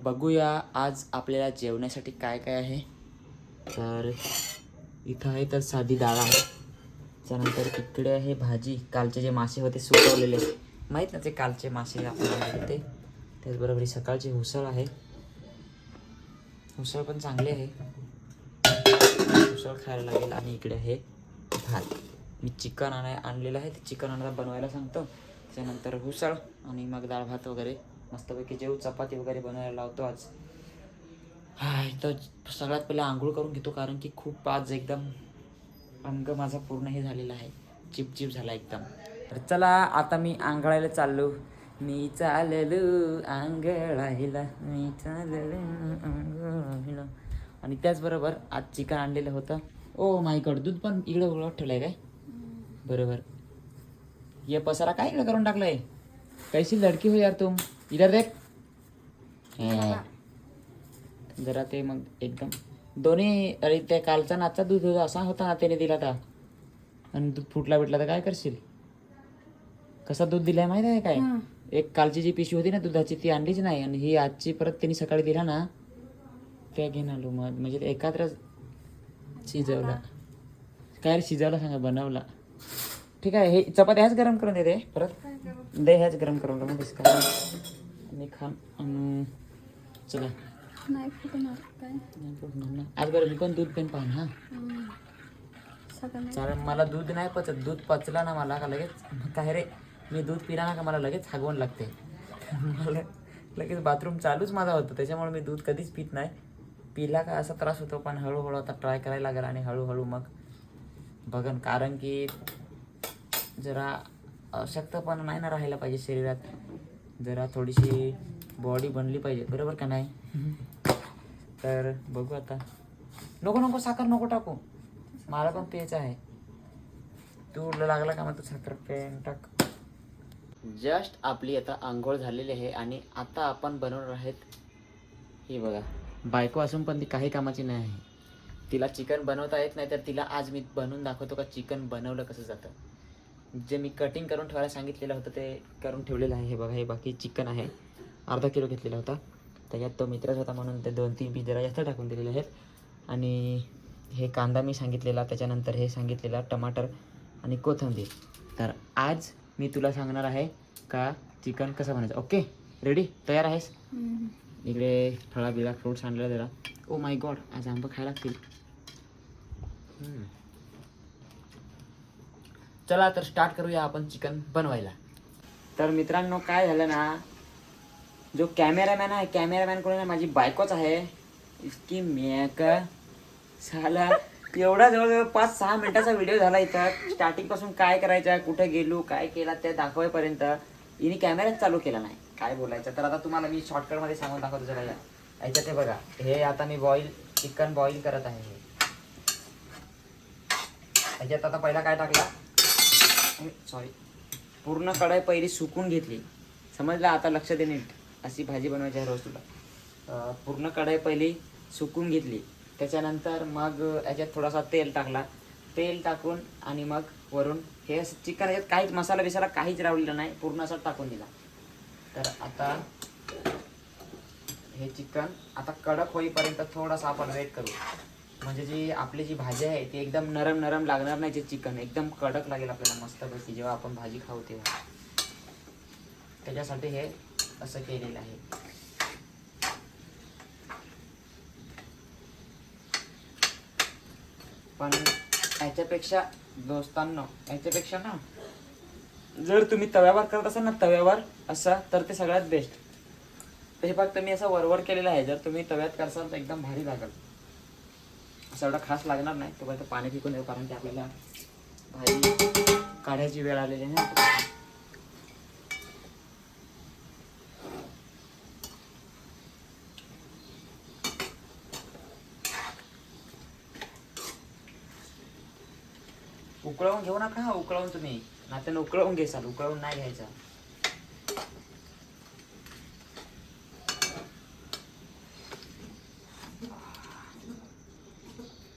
बघूया आज आपल्याला जेवण्यासाठी काय काय आहे. तर इथं आहे तर साधी डाळ आहे, त्यानंतर इकडे आहे भाजी. कालचे जे मासे होते सुकवलेले, माहीत ना ते कालचे मासे आपण आणले होते. त्याचबरोबर ही सकाळची उसळ आहे, उसळ पण चांगली आहे, उसळ खायला लागेल. आणि इकडे आहे भात. मी चिकन आणलेलं आहे, ते चिकन आणायला बनवायला सांगतो. त्याच्यानंतर उसळ आणि मग डाळ भात वगैरे मस्तपैकी जेव. चपाती वगैरे बनवायला लावतो आज. इथं सगळ्यात पहिले आंघोळ करून घेतो, कारण की खूप आज एकदम अंग माझा पूर्ण हे झालेला आहे, चिपचिप झाला एकदम. तर चला आता मी आंघोळायला चाललो. मी चाललो आंघोळायला, मी चाललो आंघोळायला. आणि त्याचबरोबर आज चिकन आणलेलं होतं. ओ माय गॉड, दूध पण इकडे उघडत ठेवलं आहे काय? बरोबर. ये पसारा काय इकडे करून टाकलंय? कैसी लडकी हो यार तुम, इधर देख. जरा ते मग एकदम दोन्ही. अरे त्या कालचा नाचचा दूध होता, असा होता ना त्याने दिला होता, आणि दूध फुटला भेटला तर काय करशील? कसा दूध दिलाय माहित आहे काय? एक कालची जी पिशवी होती ना दुधाची ती आणलीच नाही, आणि ही आजची परत त्यांनी सकाळी दिला ना, त्या घेऊन आलो. मग म्हणजे एकत्र शिजवला. काय शिजवला सांगा, बनवला. ठीक आहे, हे चपाती ह्याच गरम करून देते परत, दे ह्याच गरम करून का मी खान. चला नाही फुटणार काय ना आज. बरं मी पण दूध पेन पाहन. हा चालेल. मला दूध नाही पचत, दूध पचला ना मला का लगेच काय रे, मी दूध पिला ना का मला लगेच हागवण लागते. मला लगेच बाथरूम चालूच माझा होतं, त्याच्यामुळे मी दूध कधीच पित नाही. पिला का असा त्रास होतो, पण हळूहळू आता ट्राय करायला लागेल, आणि हळूहळू मग बघन. कारण की जरा अशक्तपणा नाही ना राहायला पाहिजे शरीरात, जरा थोडीशी बॉडी बनली पाहिजे, बरोबर का नाही? तर बघू आता. नको नको साखर नको टाकू, मला पण प्यायचं आहे. तू लागला का मग तू साखर पेन टाक. जस्ट आपली आता आंघोळ झालेली आहे, आणि आता आपण बनवणार आहेत. हे बघा, बायको असून पण ती काही कामाची नाही आहे. तिला चिकन बनवता येत नाही, तर तिला आज मी बनवून दाखवतो का चिकन बनवलं कसं जातं. जे मी कटिंग करून ठेवायला सांगितलेलं होतं ते करून ठेवलेलं आहे. हे बघा, हे बाकी चिकन आहे, अर्धा किलो घेतलेला होता. त्याच्यात तो मित्रच होता म्हणून ते 2-3 पीस जरा जास्त टाकून दिलेले आहेत. आणि हे कांदा मी सांगितलेला, त्याच्यानंतर हे सांगितलेला टमाटर आणि कोथिंबीर. तर आज मी तुला सांगणार आहे का चिकन कसं बनायचं. ओके, रेडी, तयार आहेस? इकडे फळा बिळा फ्रूट्स आणलेला जरा. ओ माय गॉड, आज आंबा खायला लागतील. चला तर स्टार्ट करूया आपण चिकन बनवायला. तर मित्रांनो काय झालं ना, जो कॅमेरामॅन आहे, कॅमेरामॅन कोण आहे, माझी बायकोच आहे. इसकी मेका साला एवढा जवळजवळ 5-6 मिनिटाचा व्हिडिओ झाला इथं. स्टार्टिंगपासून काय करायचं, कुठे गेलो, काय केला ते दाखवायपर्यंत हिने कॅमेराच चालू केला नाही. काय बोलायचं. तर आता तुम्हाला मी शॉर्टकटमध्ये सांगून दाखवतो. जरा याच्यात हे बघा, हे आता मी चिकन बॉईल करत आहे. याच्यात आता पहिला काय टाकला, सॉरी, पूर्ण कढाई पहिली सुकून घेतली. समजलं आता, लक्ष दे नीट. अशी भाजी बनवायची आहे रोज तुला. पूर्ण कढाई पहिली सुकून घेतली, त्याच्यानंतर मग याच्यात थोडासा तेल टाकला. तेल टाकून आणि मग वरून हे चिकन, याच्यात काहीच मसाला बिसाला काहीच रावलेला नाही, पूर्ण असं टाकून दिला. तर आता हे चिकन आता कडक होईपर्यंत थोडासा आपण वेट करू. म्हणजे जी आपली जी भाजी आहे ती एकदम नरम नरम लागणार नाही, जे चिकन एकदम कडक लागेल आपल्याला मस्तपैकी जेव्हा आपण भाजी खाऊ तेव्हा. त्याच्यासाठी हे असं केलेलं आहे. पण याच्यापेक्षा दोस्तांनो, याच्यापेक्षा ना जर तुम्ही तव्यावर करत असाल ना, तव्यावर असं, तर ते सगळ्यात बेस्ट. ते फक्त मी असं वरवर केलेलं आहे. जर तुम्ही तव्यात करसाल तर एकदम भारी लागेल. असं एवढा खास लागणार नाही. तोपर्यंत पाणी फेकून देऊ, कारण की आपल्याला भाजी काढायची वेळ आलेली आहे. उकळवून घेऊ नका, उकळवून तुम्ही नात्यानं उकळवून घेसाल, उकळवून नाही घ्यायचा.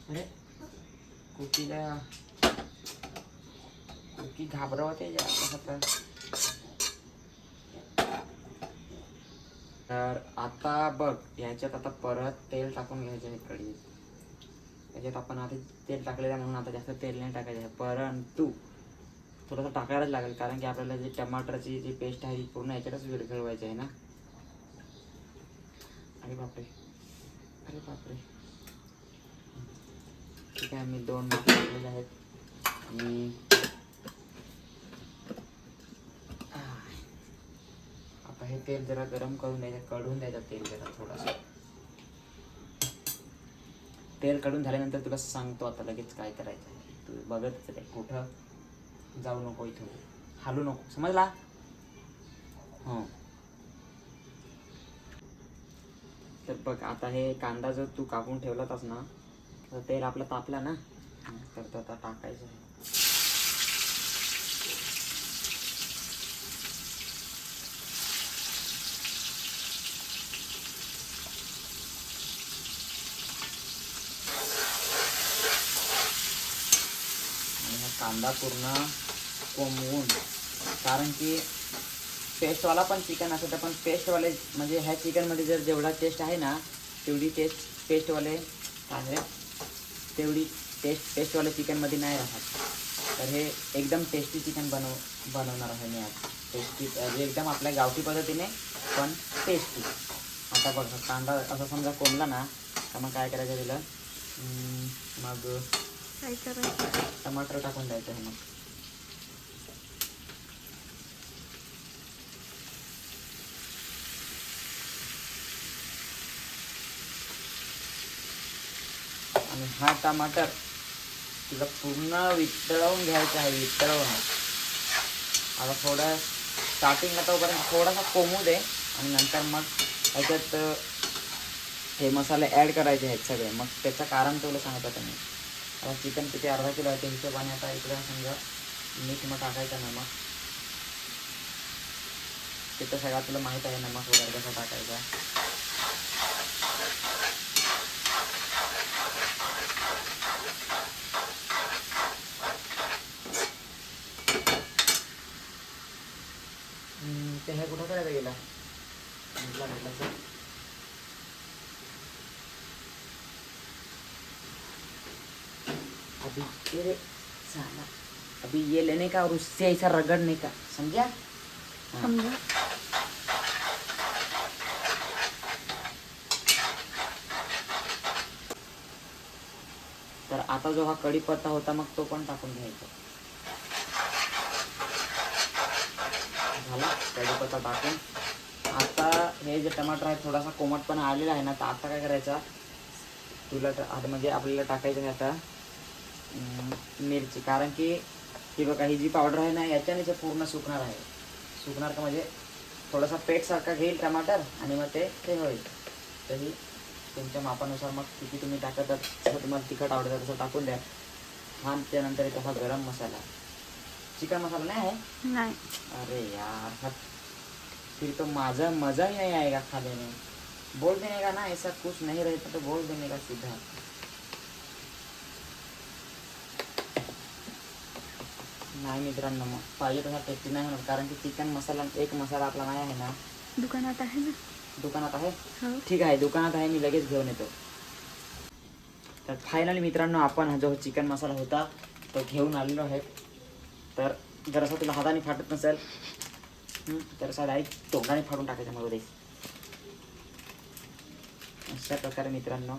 अरे कुकीला कुकी घाबरवते. तर आता बघ ह्याच्यात आता परत तेल टाकून घ्यायचं आहे कढईत. याच्यात आपण आधी तेल टाकलेलं आहे म्हणून आता जास्त तेल नाही टाकायचं आहे, परंतु थोडंसं टाकायलाच लागेल कारण की आपल्याला जी टमाटरची जी पेस्ट आहे ती पूर्ण याच्यातच विरघळवायची आहे ना. अरे बापरे, अरे बापरे. ठीक आहे, मी 2 मसाले टाकलेले आहेत आणि आता हे तेल जरा गरम करून द्यायचं, कढून द्यायचं तेल जरा थोडंसं. तेल काढून झाल्यानंतर तुला सांगतो आता लगेच काय करायचं आहे. तू बघतच रे, कुठं जाऊ नको, इथून हालू नको, समजला? हो. तर बघ आता हे कांदा जो तू कापून ठेवलास ना, तर तेल आपलं तापला ना, तर तो आता टाकायचं आहे. आणि हा कांदा पूर्ण कोंबवून, कारण की पेस्टवाला पण चिकन असतं पण पेस्टवाले म्हणजे ह्या चिकनमध्ये जर जेवढा टेस्ट आहे ना तेवढी टेस्ट पेस्टवाले आहे, तेवढी टेस्ट पेस्टवाले चिकनमध्ये नाही राहत. तर हे एकदम टेस्टी चिकन बनवणार आहे मी आज. टेस्टी एकदम आपल्या गावठी पद्धतीने पण टेस्टी. आता बघ कांदा असा समजा कोंबला ना, तर मग काय करायचं तिला, मग काय करायचं, टमाटर टाकून द्यायचं आहे. मग आणि हा टमाटर तुला पूर्ण वितळवून घ्यायचा आहे, वितळवून. आता थोडं स्टार्टिंगला तोपर्यंत थोडासा कोंबू दे आणि नंतर मग त्याच्यात हे मसाले ॲड करायचे आहेत सगळे. मग त्याचं कारण तुला सांगत आता मी. आता चिकन किती अर्धा किलो आहे त्या हिशोबाने आता इकडं समजा मीठ मग टाकायचं, नमक तिथं सगळं तुला माहीत आहे, नमक वगैरे कसं टाकायचं. ते हे कुठं करायला गेला म्हटलं सर. अभी तेरे साला, अभी ये लेने का और उससे ऐसा रगड़ने का, समझा? समजा. तर आता जो हा कढीपत्ता होता मग तो पण टाकून घ्यायचा. झाला कढीपत्ता टाकून. आता हे जे टमाटर आहे थोडासा कोमटपणा आलेला आहे ना, तर आता काय करायचा तुला, आता म्हणजे आपल्याला टाकायचं आहे आता मिरची. कारण की ही बघा ही जी पावडर आहे ना याच्याने ते पूर्ण सुकणार आहे. सुकणार का म्हणजे थोडासा पेटसारखा घेईल टमाटर आणि मग ते होईल. तरी तुमच्या मापानुसार मग किती तुम्ही टाकतात, जसं तुम्हाला तिखट आवडतं तसं टाकून द्या. हा त्यानंतर येतो हा गरम मसाला. चिकन मसाला नाही आहे? नाही. अरे यार, हा फिर तो मज़ा ही नहीं आएगा खाने में. बोल देने का ना, ऐसा कुछ नहीं रहता तो बोल देने का सीधा. नाही मित्रांनो, मग पाहिजे तसा टेस्टी नाही होणार कारण की चिकन मसाला एक मसाला आपला नाही आहे ना. दुकानात आहे ना. दुकानात आहे? हो. ठीक आहे, दुकानात आहे, मी लगेच घेऊन येतो. तर फायनली मित्रांनो आपण हा जो चिकन मसाला होता तो घेऊन आलेलो आहे. तर जर असं तुला हाताने फाटत नसेल तर असा डायरेक्ट तोंडाने फाडून टाकायचा मध्ये अशा प्रकारे मित्रांनो.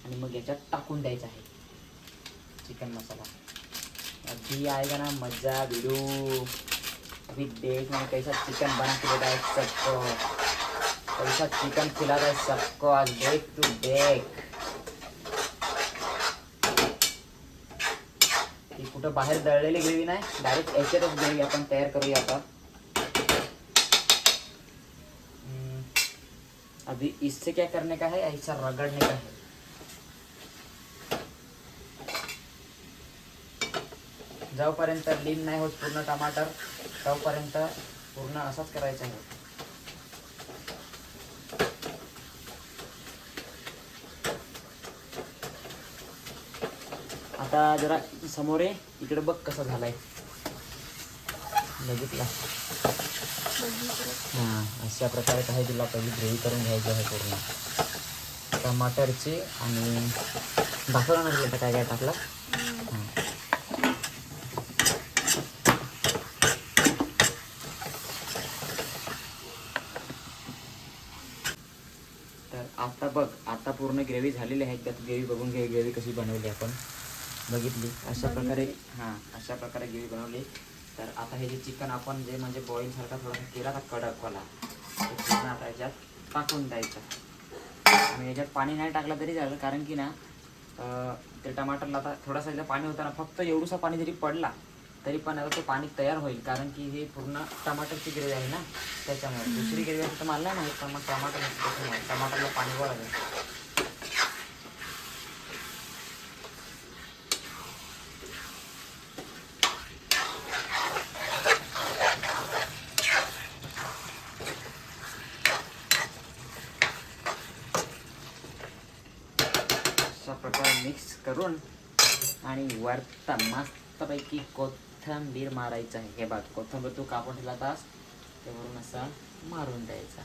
आणि मग याच्यात टाकून द्यायचा आहे चिकन मसाला. अभी आएगा ना मजा वीडियो. अभी देख मैं कैसा चिकन बना के देता है सबको, कैसा चिकन खिलाता है सबको. आज देख तू देख. ती कुठं बाहेर दळलेली ग्रेव्ही नाही, डायरेक्ट याच्यातच ग्रेव्ही आपण तयार करूया आता. अभी इससे क्या करने का है, ऐसा रगड़ने का है. जोपर्यंत लीन नाही होत पूर्ण टमाटर तोपर्यंत पूर्ण असाच करायचा आहे. आता जरा समोर आहे, इकडे बघ कसं झालंय, बघितला. हां, अशा प्रकारे काही तुला पहिली ग्रेव्ही करून घ्यायची आहे पूर्ण टमाटरची. आणि दाखवलं ना तुला काय काय टाकलं. हां, तर आता बघ, आता पूर्ण ग्रेव्ही झालेली आहे. त्यात ग्रेव्ही बघून घे, ग्रेव्ही कशी बनवली आपण बघितली. अशा प्रकारे हां, अशा प्रकारे ग्रेव्ही बनवली. तर आता हे जे चिकन आपण जे म्हणजे बॉईलसारखा थोडासा केला ना कडकवाला, ते पूर्ण आता याच्यात टाकून द्यायचं. आणि याच्यात पाणी नाही टाकलं तरी झालं, कारण की ना ते टमाटरला आता थोडासा याचं पाणी होतं ना, फक्त एवढंसं पाणी जरी पडला तरी पण आता ते पाणी तयार होईल, कारण की हे पूर्ण टमाटरची ग्रेव्ही आहे ना, त्याच्यामुळे. दुसरी ग्रेव्ही असं तर मला नाही माहीत, पण मग टमाटर त्याच्यामुळे टमाटरला पाणी गोळा लागेल. अशा प्रकारे मिक्स करून आणि वरता मस्तपैकी कोथिंबीर मारायचं आहे. हे बघ, कोथिंबीर तू कापून ठेवला तास त्यावरून असा मारून द्यायचा.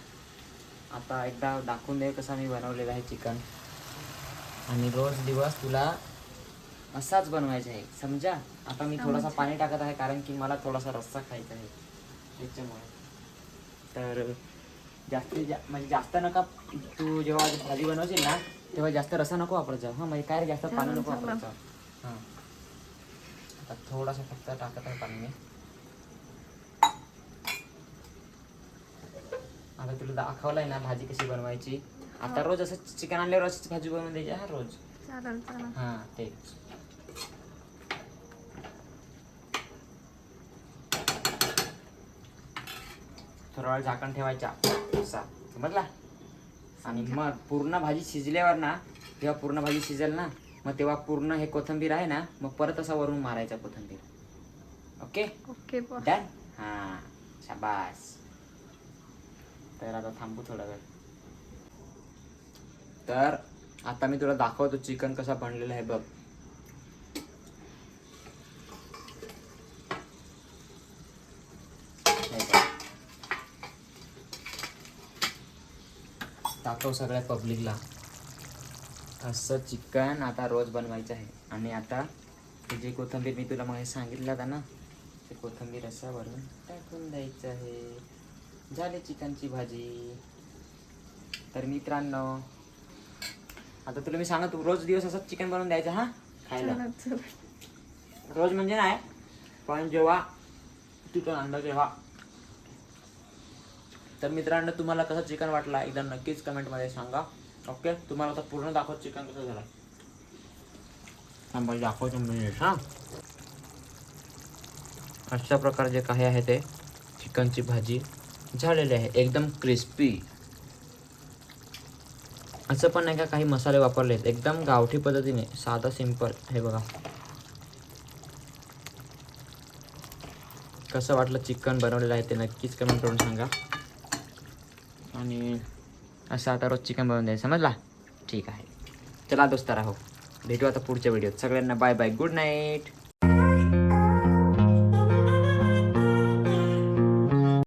आता एकदा दाखवून दे कसा मी बनवलेला आहे चिकन. आणि रोज दिवस तुला असाच बनवायचा आहे, समजा. आता मी थोडासा पाणी टाकत आहे, कारण की मला थोडासा रस्सा खायचा आहे त्याच्यामुळे. तर म्हणजे जास्त नका, तू जेव्हा भाजी बनवशील ना तेव्हा जास्त रस्सा नको वापरत जाऊ. हां, म्हणजे काय रे, जास्त पाणी नको वापरत जाऊ. हां, आता थोडासा फक्त टाकत आहे पाणी मी. आता तुला दाखवलं आहे ना भाजी कशी बनवायची. आता रोज असं चिकन आणल्यावर असंच भाजी बनवून द्यायची. हा, रोज. चालेल. हां, तेच. थोडा वेळ झाकण ठेवायचा असा, समजला. आणि मग पूर्ण भाजी शिजल्यावर ना, जेव्हा पूर्ण भाजी शिजेल ना, मग तेव्हा पूर्ण हे कोथिंबीर आहे ना, मग परत असा वरून मारायचा कोथिंबीर. Okay okay done. हां, शाबास. तर आता थांबू थोडा वेळ. तर आता मी तुला दाखवतो चिकन कसा बनलेला आहे बघ. दाखव सगळ्या पब्लिकला. असं चिकन आता रोज बनवायचं आहे. आणि आता ते जे कोथिंबीर मी तुला मग सांगितलं होतं ना, ते कोथिंबीर असं वरून टाकून द्यायचं आहे. झाली चिकनची भाजी. तर मित्रांनो, आता तुला मी सांगतो, रोज दिवस असंच चिकन बनवून द्यायचं. हां, खायला रोज म्हणजे नाही, पण जेव्हा चिकन आणलं तेव्हा. तर मित्रांनो, तुम्हाला कसं चिकन वाटला एकदा नक्कीच कमेंटमध्ये सांगा. ओके, तुम्हाला आता पूर्ण दाखवत चिकन कसं झालं. मला दाखवतो मी. हां, अशा प्रकारे जे काही आहे ते चिकनची भाजी झालेली आहे, एकदम क्रिस्पी. असं पण नाही का काही मसाले वापरलेत, एकदम गावठी पद्धतीने, साधा सिंपल. हे बघा कसं वाटलं चिकन बनवलेलं आहे ते नक्कीच कमेंट करून सांगा. आणि असं आता रोज चिकन बनवून द्यायचं, समजला. ठीक आहे, चला दोस्तारा, हो भेटू आता पुढच्या व्हिडिओत. सगळ्यांना बाय बाय, गुड नाईट.